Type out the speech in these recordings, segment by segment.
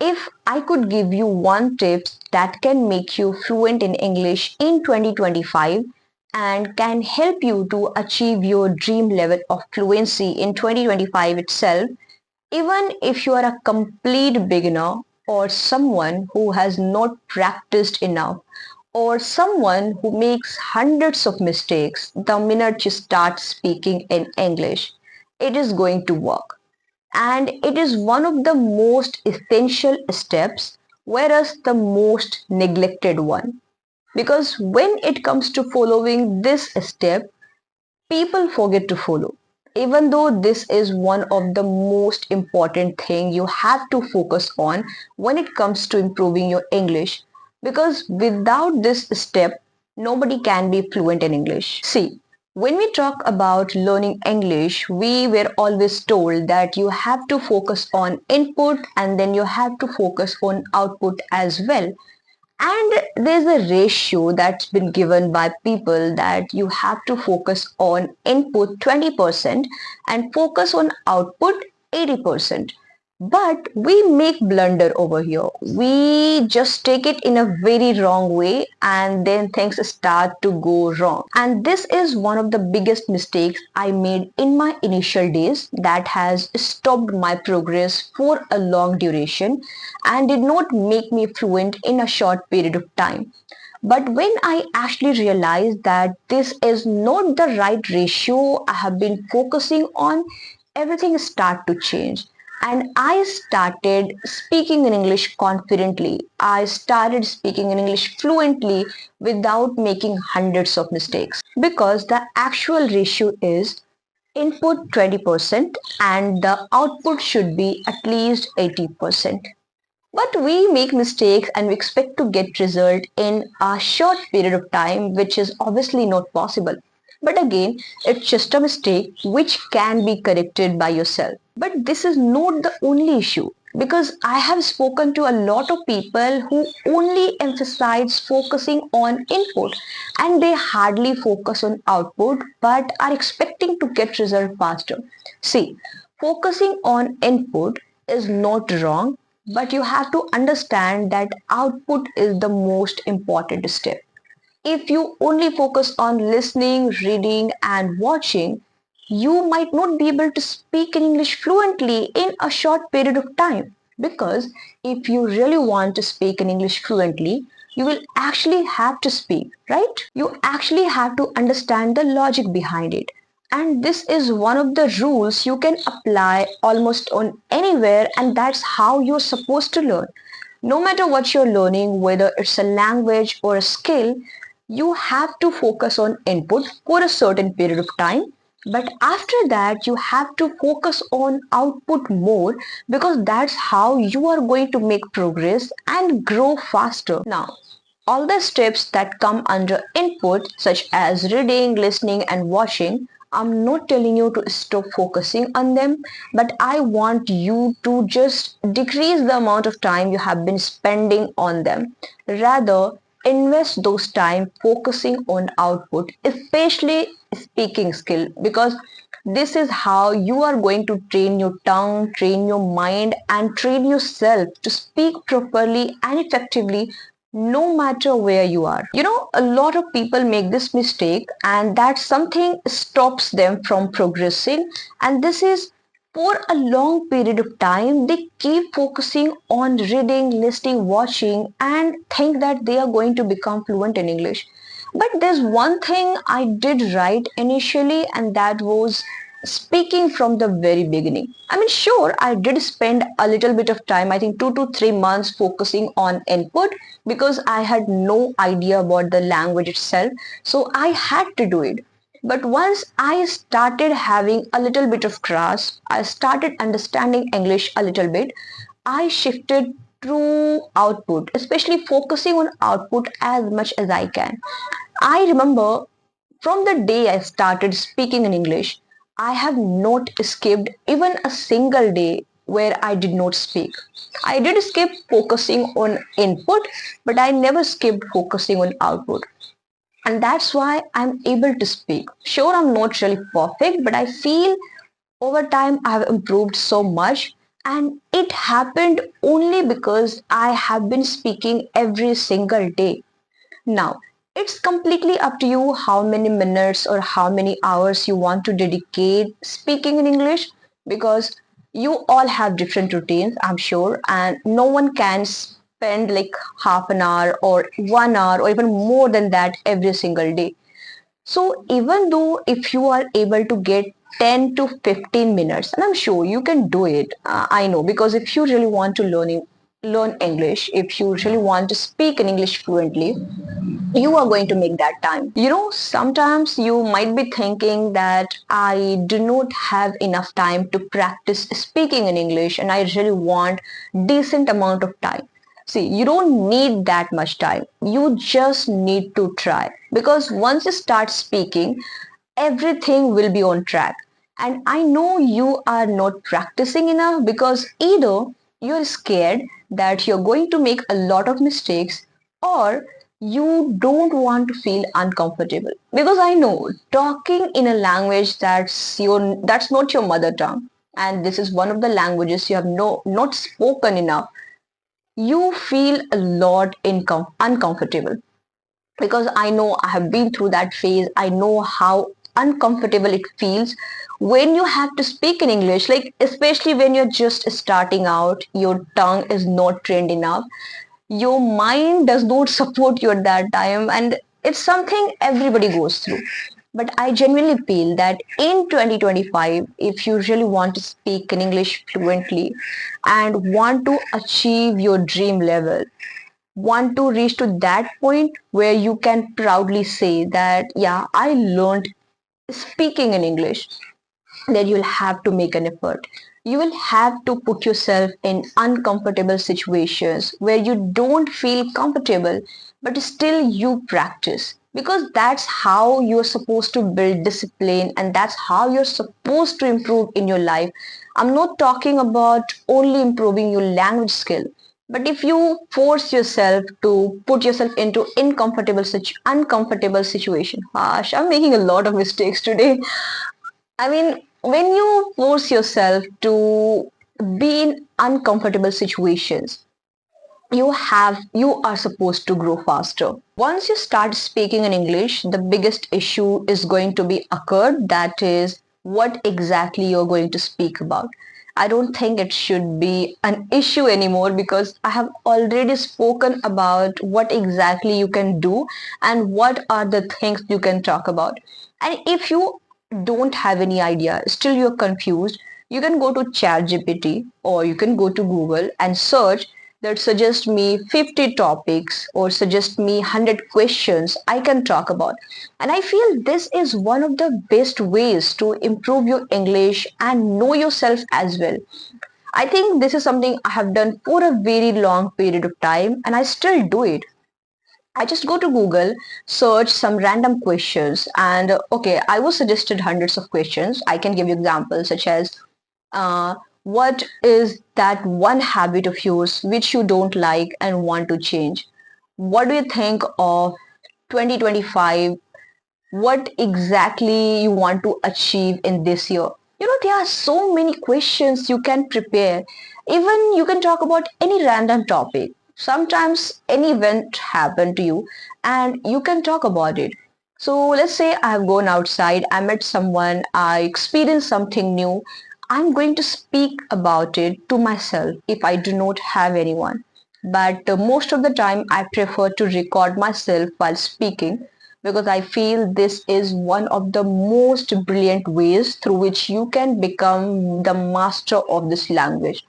If I could give you one tip that can make you fluent in English in 2025 and can help you to achieve your dream level of fluency in 2025 itself, even if you are a complete beginner or someone who has not practiced enough or someone who makes hundreds of mistakes the minute you start speaking in English, it is going to work. And it is one of the most essential steps, whereas the most neglected one. Because when it comes to following this step, people forget to follow. Even though this is one of the most important thing you have to focus on when it comes to improving your English, because without this step, nobody can be fluent in English. See, when we talk about learning English, we were always told that you have to focus on input and then you have to focus on output as well. And there's a ratio that's been given by people that you have to focus on input 20% and focus on output 80%. But we make blunder over here. We just take it in a very wrong way and then things start to go wrong. And this is one of the biggest mistakes I made in my initial days that has stopped my progress for a long duration and did not make me fluent in a short period of time. But when I actually realized that this is not the right ratio I have been focusing on, everything started to change. And I started speaking in English confidently. I started speaking in English fluently without making hundreds of mistakes. Because the actual ratio is input 20% and the output should be at least 80%. But we make mistakes and we expect to get result in a short period of time, which is obviously not possible. But again, it's just a mistake which can be corrected by yourself. But this is not the only issue, because I have spoken to a lot of people who only emphasize focusing on input and they hardly focus on output but are expecting to get result faster. See, focusing on input is not wrong, but you have to understand that output is the most important step. If you only focus on listening, reading, and watching, you might not be able to speak in English fluently in a short period of time. Because if you really want to speak in English fluently, you will actually have to speak, right? You actually have to understand the logic behind it. And this is one of the rules you can apply almost on anywhere, and that's how you're supposed to learn. No matter what you're learning, whether it's a language or a skill, you have to focus on input for a certain period of time. But after that, you have to focus on output more, because that's how you are going to make progress and grow faster. Now, all the steps that come under input, such as reading, listening, and watching, I'm not telling you to stop focusing on them, but I want you to just decrease the amount of time you have been spending on them. Rather, invest those time focusing on output, especially speaking skill, because this is how you are going to train your tongue, train your mind, and train yourself to speak properly and effectively no matter where you are. A lot of people make this mistake, and that something stops them from progressing. And this is for a long period of time, they keep focusing on reading, listening, watching, and think that they are going to become fluent in English. But there's one thing I did right initially, and that was speaking from the very beginning. I mean, sure, I did spend a little bit of time, I think 2 to 3 months, focusing on input because I had no idea about the language itself. So I had to do it. But once I started having a little bit of grasp, I started understanding English a little bit, I shifted to output, especially focusing on output as much as I can. I remember from the day I started speaking in English, I have not skipped even a single day where I did not speak. I did skip focusing on input, but I never skipped focusing on output. And that's why I'm able to speak. Sure, I'm not really perfect, but I feel over time I have improved so much. And it happened only because I have been speaking every single day. Now, it's completely up to you how many minutes or how many hours you want to dedicate speaking in English, because you all have different routines, I'm sure, and no one can spend like half an hour or 1 hour or even more than that every single day. So even though if you are able to get 10 to 15 minutes, and I'm sure you can do it, I know, because if you really want to learn English, if you really want to speak in English fluently, you are going to make that time. Sometimes you might be thinking that I do not have enough time to practice speaking in English and I really want decent amount of time. See, you don't need that much time. You just need to try, because once you start speaking, everything will be on track. And I know you are not practicing enough because either you're scared that you're going to make a lot of mistakes, or you don't want to feel uncomfortable. Because I know talking in a language that's not your mother tongue, and this is one of the languages you have not spoken enough, you feel a lot uncomfortable, because I know I have been through that phase. I know how uncomfortable it feels when you have to speak in English, like especially when you're just starting out, your tongue is not trained enough, your mind does not support you at that time, and it's something everybody goes through. But I genuinely feel that in 2025, if you really want to speak in English fluently and want to achieve your dream level, want to reach to that point where you can proudly say that, yeah, I learned speaking in English, then you'll have to make an effort. You will have to put yourself in uncomfortable situations where you don't feel comfortable, but still you practice. Because that's how you're supposed to build discipline and that's how you're supposed to improve in your life. I'm not talking about only improving your language skill, but if you force yourself to put yourself into uncomfortable situation, gosh, I'm making a lot of mistakes today. I mean, when you force yourself to be in uncomfortable situations, you are supposed to grow faster. Once you start speaking in English, the biggest issue is going to be occurred, that is what exactly you're going to speak about. I don't think it should be an issue anymore, because I have already spoken about what exactly you can do and what are the things you can talk about. And if you don't have any idea, still you're confused, you can go to ChatGPT or you can go to Google and search that suggest me 50 topics or suggest me 100 questions I can talk about. And I feel this is one of the best ways to improve your English and know yourself as well. I think this is something I have done for a very long period of time and I still do it. I just go to Google, search some random questions, and okay, I was suggested hundreds of questions. I can give you examples such as what is that one habit of yours which you don't like and want to change? What do you think of 2025? What exactly you want to achieve in this year? There are so many questions you can prepare. Even you can talk about any random topic. Sometimes any event happened to you and you can talk about it. So let's say I have gone outside, I met someone, I experienced something new. I'm going to speak about it to myself if I do not have anyone. But most of the time I prefer to record myself while speaking, because I feel this is one of the most brilliant ways through which you can become the master of this language.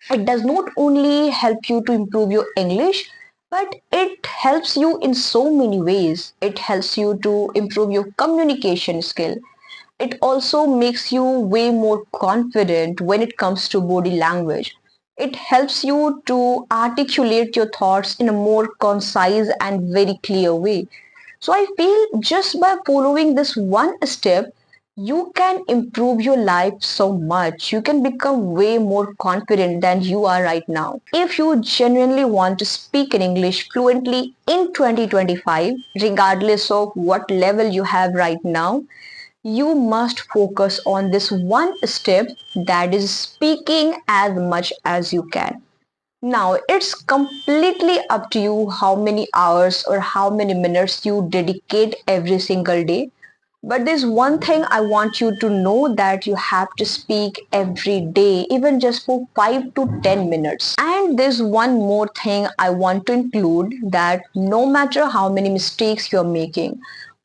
It does not only help you to improve your English, but it helps you in so many ways. It helps you to improve your communication skill. It also makes you way more confident when it comes to body language. It helps you to articulate your thoughts in a more concise and very clear way. So I feel just by following this one step, you can improve your life so much. You can become way more confident than you are right now. If you genuinely want to speak in English fluently in 2025, regardless of what level you have right now, you must focus on this one step, that is speaking as much as you can. Now, it's completely up to you how many hours or how many minutes you dedicate every single day. But there's one thing I want you to know, that you have to speak every day, even just for 5 to 10 minutes. And there's one more thing I want to include, that no matter how many mistakes you're making,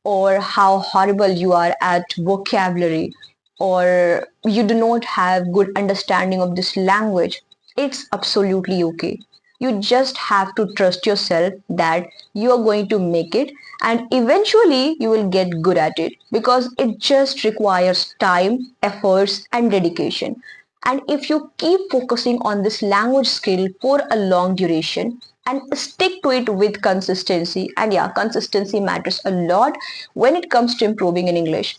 or how horrible you are at vocabulary, or you do not have good understanding of this language, it's absolutely okay. You just have to trust yourself that you are going to make it, and eventually you will get good at it, because it just requires time, efforts, and dedication. And if you keep focusing on this language skill for a long duration and stick to it with consistency, and yeah, consistency matters a lot when it comes to improving in English.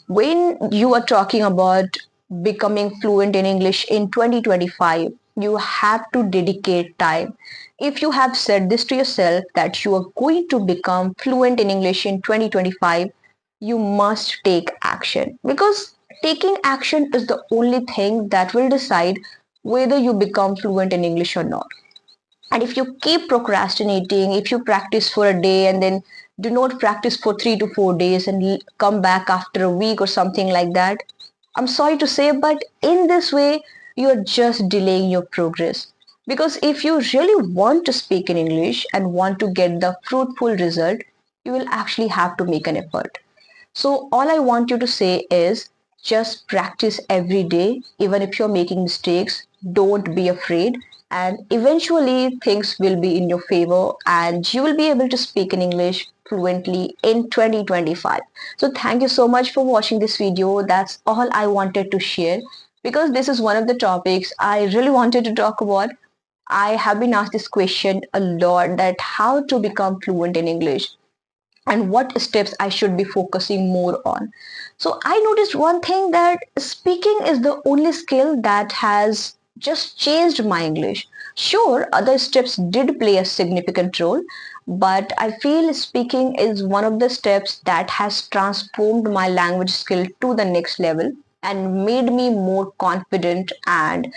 When you are talking about becoming fluent in English in 2025, you have to dedicate time. If you have said this to yourself that you are going to become fluent in English in 2025, you must take action, because taking action is the only thing that will decide whether you become fluent in English or not. And if you keep procrastinating, if you practice for a day and then do not practice for 3 to 4 days and come back after a week or something like that, I'm sorry to say, but in this way, you're just delaying your progress. Because if you really want to speak in English and want to get the fruitful result, you will actually have to make an effort. So all I want you to say is just practice every day, even if you're making mistakes, don't be afraid, and eventually things will be in your favor and you will be able to speak in English fluently in 2025. So thank you so much for watching this video. That's all I wanted to share, because this is one of the topics I really wanted to talk about. I have been asked this question a lot, that how to become fluent in English and what steps I should be focusing more on. So I noticed one thing, that speaking is the only skill that has just changed my English. Sure, other steps did play a significant role, but I feel speaking is one of the steps that has transformed my language skill to the next level and made me more confident and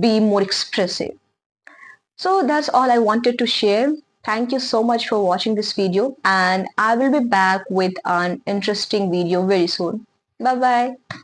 be more expressive. So that's all I wanted to share. Thank you so much for watching this video, and I will be back with an interesting video very soon. Bye bye.